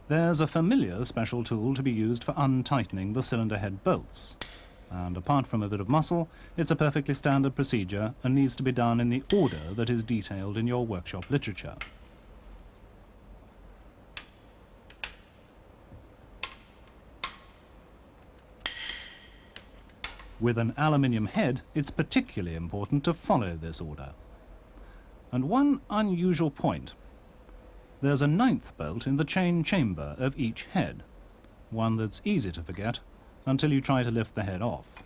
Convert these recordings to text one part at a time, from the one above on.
There's a familiar special tool to be used for untightening the cylinder head bolts. And apart from a bit of muscle, it's a perfectly standard procedure and needs to be done in the order that is detailed in your workshop literature. With an aluminium head, it's particularly important to follow this order. And one unusual point. There's a 9th bolt in the chain chamber of each head, one that's easy to forget until you try to lift the head off.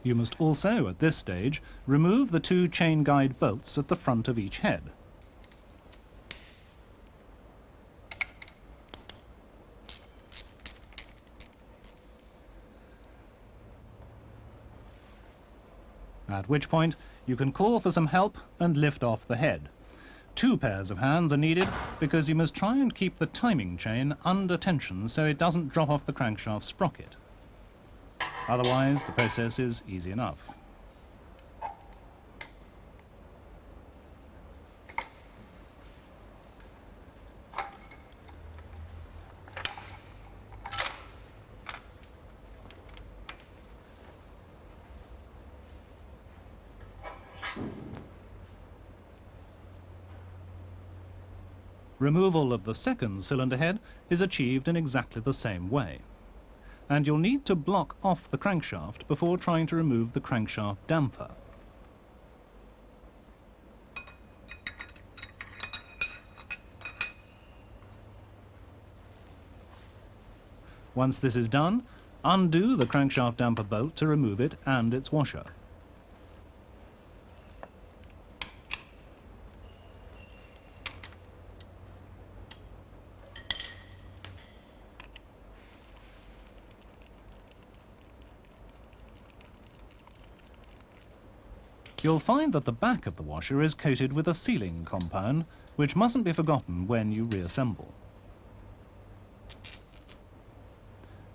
You must also, at this stage, remove the 2 chain guide bolts at the front of each head. At which point, you can call for some help and lift off the head. 2 pairs of hands are needed because you must try and keep the timing chain under tension so it doesn't drop off the crankshaft sprocket. Otherwise, the process is easy enough. Removal of the 2nd cylinder head is achieved in exactly the same way. And you'll need to block off the crankshaft before trying to remove the crankshaft damper. Once this is done, undo the crankshaft damper bolt to remove it and its washer. You'll find that the back of the washer is coated with a sealing compound, which mustn't be forgotten when you reassemble.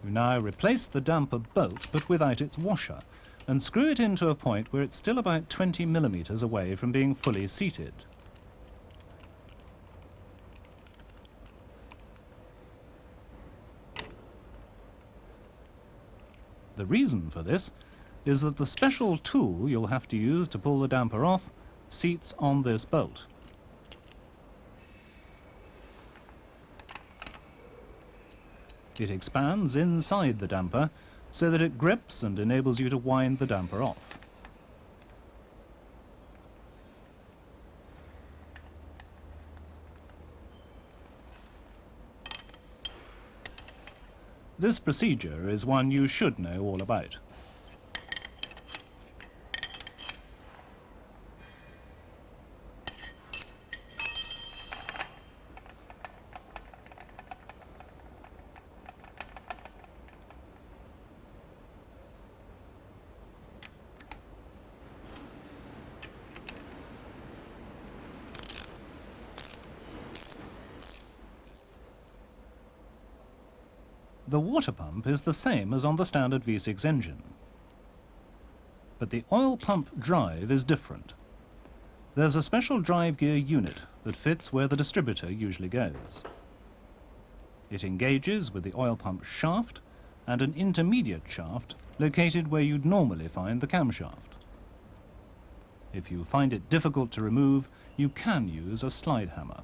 You now replace the damper bolt, but without its washer, and screw it into a point where it's still about 20 millimeters away from being fully seated. The reason for this is that the special tool you'll have to use to pull the damper off seats on this bolt. It expands inside the damper so that it grips and enables you to wind the damper off. This procedure is one you should know all about. The water pump is the same as on the standard V6 engine. But the oil pump drive is different. There's a special drive gear unit that fits where the distributor usually goes. It engages with the oil pump shaft and an intermediate shaft located where you'd normally find the camshaft. If you find it difficult to remove, you can use a slide hammer.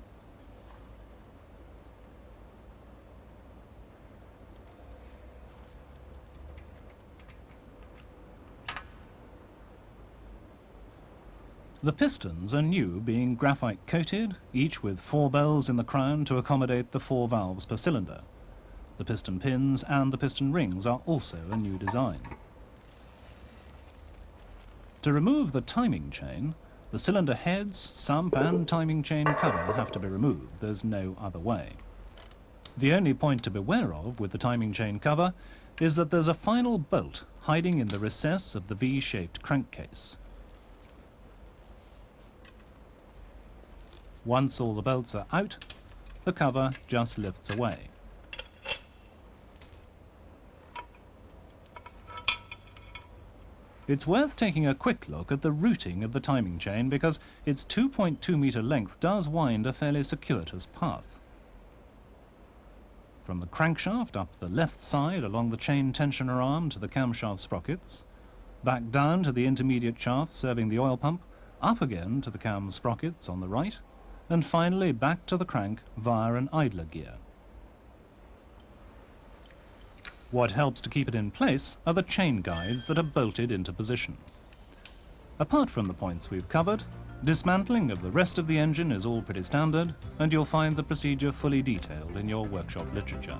The pistons are new, being graphite coated, each with 4 bells in the crown to accommodate the 4 valves per cylinder. The piston pins and the piston rings are also a new design. To remove the timing chain, the cylinder heads, sump and timing chain cover have to be removed. There's no other way. The only point to beware of with the timing chain cover is that there's a final bolt hiding in the recess of the V-shaped crankcase. Once all the bolts are out, the cover just lifts away. It's worth taking a quick look at the routing of the timing chain because its 2.2-metre length does wind a fairly circuitous path. From the crankshaft up the left side along the chain tensioner arm to the camshaft sprockets, back down to the intermediate shaft serving the oil pump, up again to the cam sprockets on the right, and finally back to the crank via an idler gear. What helps to keep it in place are the chain guides that are bolted into position. Apart from the points we've covered, dismantling of the rest of the engine is all pretty standard, and you'll find the procedure fully detailed in your workshop literature.